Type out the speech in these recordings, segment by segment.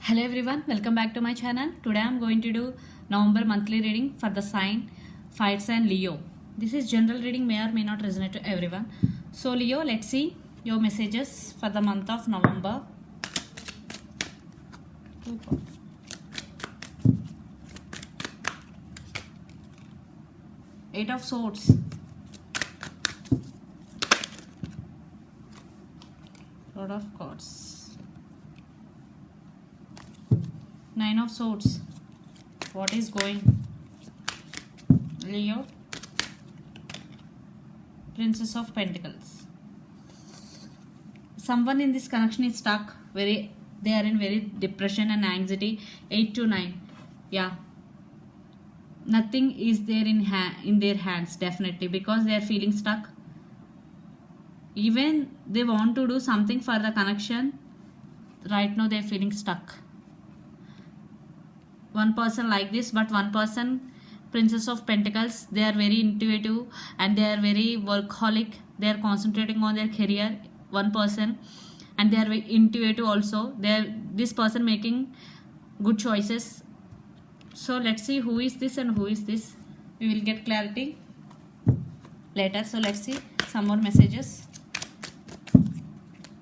Hello everyone, welcome back to my channel. Today I'm going to do November monthly reading for the sign fire sign Leo. This is general reading, may or may not resonate to everyone. So Leo, let's see your messages for the month of November. Eight of Swords. Lord of Cards. Nine of Swords. What is going? Leo. Princess of Pentacles. Someone in this connection is stuck. They are in very depression and anxiety. 8 to 9. Yeah. Nothing is there in their hands, definitely, because they are feeling stuck. Even they want to do something for the connection. Right now they are feeling stuck. One person like this, but one person, Princess of Pentacles, they are very intuitive and they are very workaholic. They are concentrating on their career. One person, and they are very intuitive also. This person making good choices. So let's see who is this and who is this. We will get clarity later. So let's see some more messages.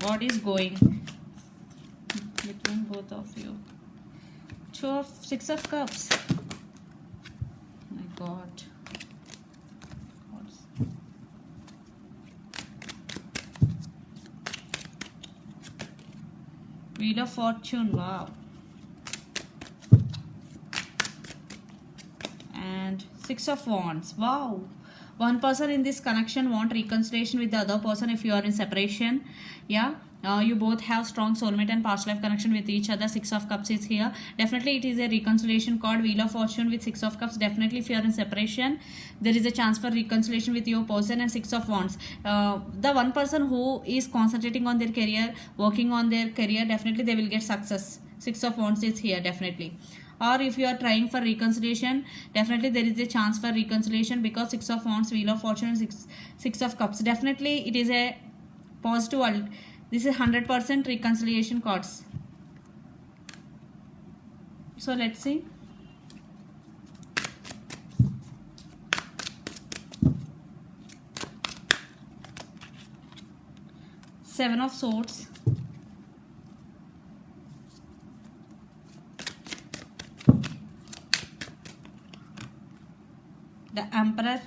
What is going between both of you? Six of Cups. My God. Wheel of Fortune. Wow. And Six of Wands. Wow. One person in this connection want reconciliation with the other person if you are in separation. Yeah. You both have strong soulmate and past life connection with each other. Six of Cups is here. Definitely it is a reconciliation card. Wheel of Fortune with Six of Cups. Definitely if you are in separation, there is a chance for reconciliation with your person. And Six of Wands. The one person who is concentrating on their career, working on their career, definitely they will get success. Six of Wands is here, definitely. Or if you are trying for reconciliation, definitely there is a chance for reconciliation, because Six of Wands, Wheel of Fortune, Six of Cups. Definitely it is a positive. This is 100% reconciliation cards. So let's see. Seven of Swords. The Emperor.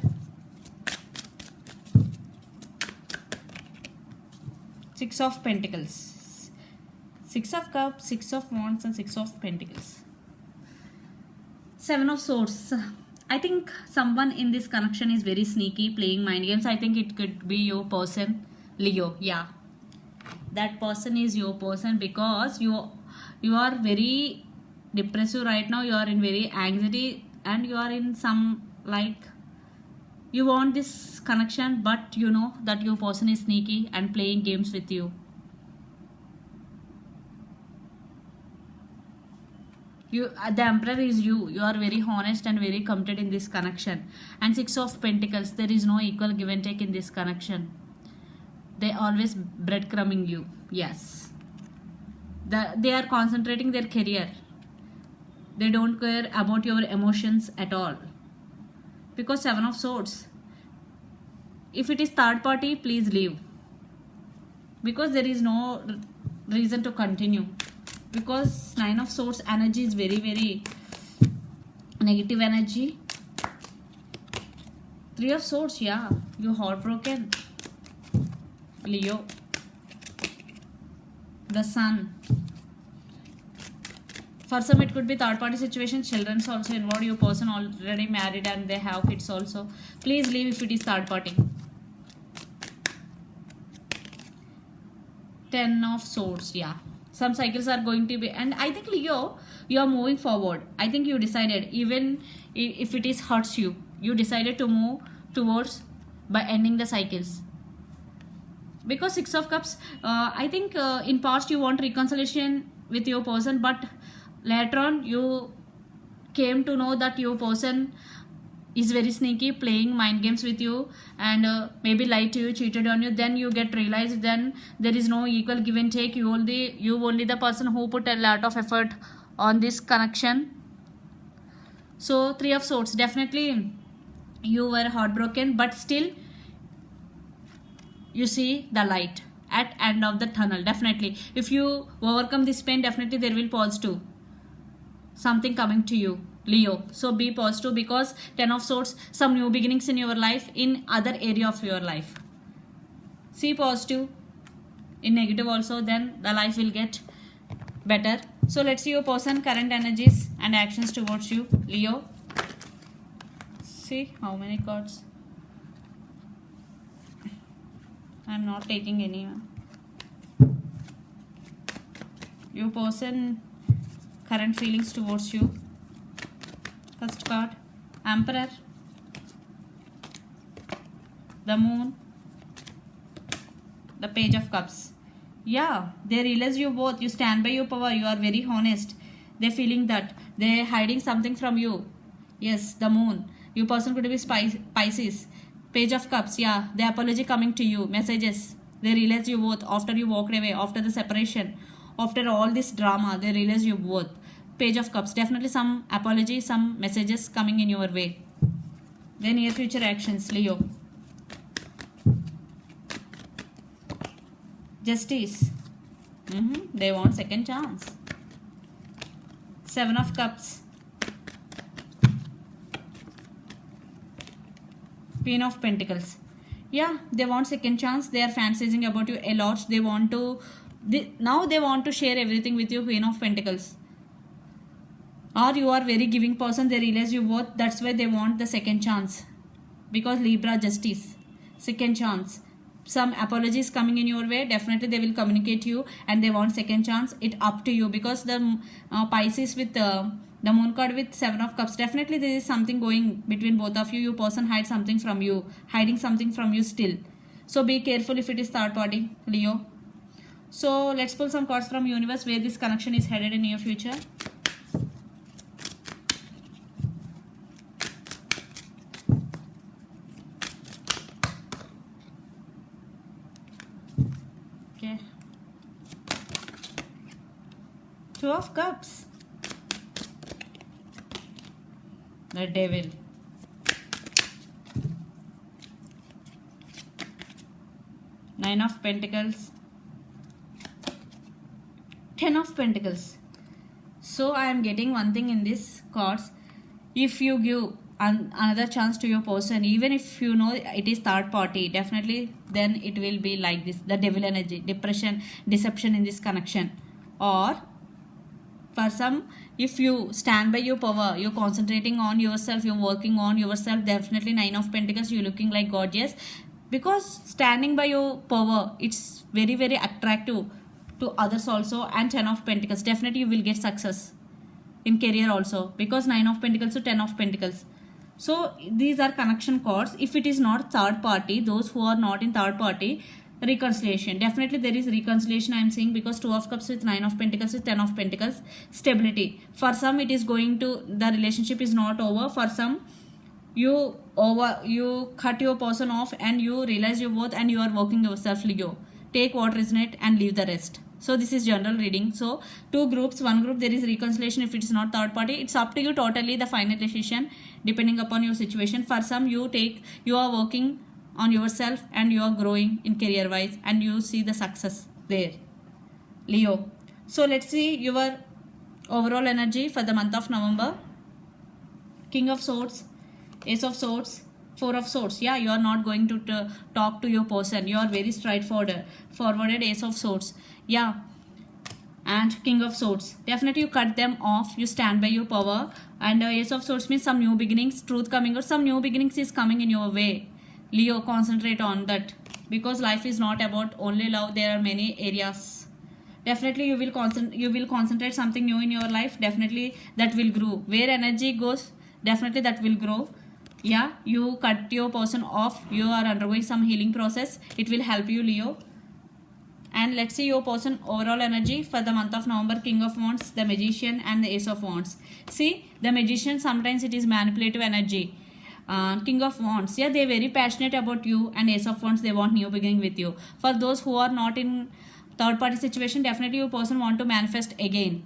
Six of Pentacles. Six of Cups, Six of Wands and Six of Pentacles. Seven of Swords. I think someone in this connection is very sneaky, playing mind games. I think it could be your person, Leo. Yeah. That person is your person, because you are very depressive right now. You are in very anxiety and you are in some, like, you want this connection, but you know that your person is sneaky and playing games with you. The Emperor is you. You are very honest and very committed in this connection. And Six of Pentacles, there is no equal give and take in this connection. They always breadcrumbing you. Yes. They are concentrating their career. They don't care about your emotions at all. Because Seven of Swords. If it is third party, please leave. Because there is no reason to continue. Because Nine of Swords energy is very, very negative energy. Three of Swords, yeah. You're heartbroken. Leo. The Sun. For some it could be third party situation. Children's also involved. Your person already married and they have kids also. Please leave if it is third party. Ten of Swords, yeah. Some cycles are going to be, and I think Leo, you are moving forward. I think you decided, even if it is hurts you, you decided to move towards by ending the cycles. Because Six of Cups, I think in past you want reconciliation with your person, but later on you came to know that your person is very sneaky, playing mind games with you, and maybe lied to you, cheated on you, then you get realized, then there is no equal give and take. You only the person who put a lot of effort on this connection. So 3 of Swords, definitely you were heartbroken, but still you see the light at end of the tunnel. Definitely if you overcome this pain, definitely there will positive something coming to you, Leo. So be positive, because 10 of Swords, some new beginnings in your life, in other area of your life. See positive in negative also, then the life will get better. So let's see your person current energies and actions towards you, Leo. See how many cards. I'm not taking any. Your person current feelings towards you. First card, Emperor, the Moon, the Page of Cups. Yeah, they realize you both. You stand by your power. You are very honest. They're feeling that they're hiding something from you. Yes, the Moon. Your person could be Pisces. Page of Cups. Yeah, the apology coming to you. Messages. They realize you both after you walked away, after the separation, after all this drama. They realize you both. Page of Cups, definitely some apology, some messages coming in your way. Then near future actions, Leo. Justice. They want second chance. 7 of Cups. Queen of Pentacles. Yeah, they want second chance. They are fantasizing about you a lot. They want to, now they want to share everything with you, Queen of Pentacles. Or you are very giving person, they realize you both, that's why they want the second chance. Because Libra, Justice, second chance. Some apologies coming in your way, definitely they will communicate you, and they want second chance. It up to you, because the Pisces with the Moon card with 7 of Cups, definitely there is something going between both of you. Your person hides something from you, hiding something from you still. So be careful if it is third party, Leo. So let's pull some cards from universe where this connection is headed in near future. Okay. 2 of Cups. The Devil. Nine of Pentacles. 10 of Pentacles. So I am getting one thing in this cards. If you give another chance to your person, even if you know it is third party, definitely then it will be like this, the Devil energy, depression, deception in this connection. Or for some, if you stand by your power, you're concentrating on yourself, you're working on yourself, definitely 9 of Pentacles, you're looking like gorgeous. Because standing by your power, it's very, very attractive to others also. And 10 of Pentacles, definitely you will get success in career also. Because 9 of Pentacles to 10 of Pentacles. So these are connection cards. If it is not third party, those who are not in third party, reconciliation, definitely there is reconciliation I am saying, because 2 of Cups with 9 of Pentacles with 10 of Pentacles, stability. For some it is going to, the relationship is not over. For some you cut your person off and you realize you both and you are working yourself, Leo. Take what resonate and leave the rest. So this is general reading. So 2 groups, 1 group there is reconciliation if it is not third party. It's up to you totally, the final decision depending upon your situation. For some you are working on yourself and you are growing in career wise and you see the success there, Leo. So let's see your overall energy for the month of November. King of Swords, Ace of Swords, 4 of Swords. Yeah, you are not going to talk to your person. You are very straightforward. Ace of Swords. Yeah. And King of Swords. Definitely you cut them off. You stand by your power. And Ace of Swords means some new beginnings, truth coming, or some new beginnings is coming in your way. Leo, concentrate on that. Because life is not about only love. There are many areas. Definitely you will concentrate something new in your life. Definitely that will grow. Where energy goes, definitely that will grow. Yeah, you cut your person off. You are undergoing some healing process. It will help you, Leo. And let's see your person overall energy for the month of November. King of Wands, the Magician and the Ace of Wands. See, the Magician, sometimes it is manipulative energy. King of Wands, yeah, they're very passionate about you, and Ace of Wands, they want new beginning with you. For those who are not in third party situation, definitely your person want to manifest again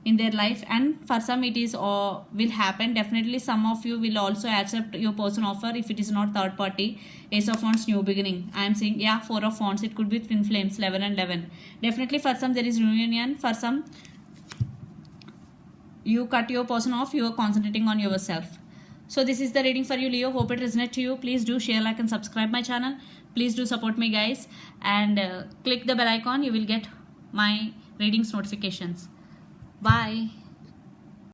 in their life, and for some it is will happen. Definitely some of you will also accept your person offer if it is not third party. Ace of Wands, new beginning, I am saying. Yeah, Four of Wands, it could be twin flames, 11 and 11. Definitely for some there is reunion. For some you cut your person off, you are concentrating on yourself. So this is the reading for you, Leo. Hope it resonates to you. Please do share, like and subscribe my channel. Please do support me, guys, and click the bell icon. You will get my readings notifications. Bye.